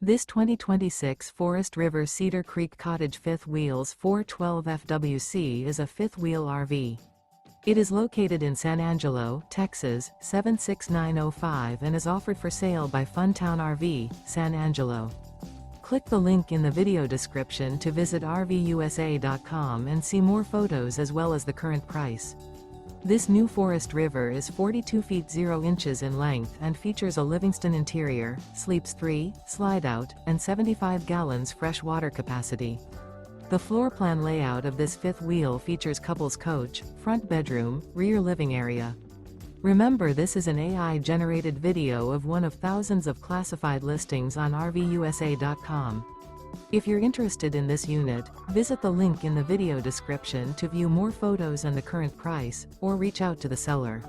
This 2026 Forest River Cedar Creek Cottage fifth wheels 412 FWC is a fifth-wheel RV. It is located in San Angelo, Texas, 76905 and is offered for sale by Funtown RV, San Angelo. Click the link in the video description to visit RVUSA.com and see more photos as well as the current price. This new Forest River is 42 feet 0 inches in length and features a Livingston interior, sleeps 3, slide-out, and 75 gallons fresh water capacity. The floor plan layout of this fifth wheel features couples coach, front bedroom, rear living area. Remember, this is an AI-generated video of one of thousands of classified listings on RVUSA.com. If you're interested in this unit, visit the link in the video description to view more photos and the current price, or reach out to the seller.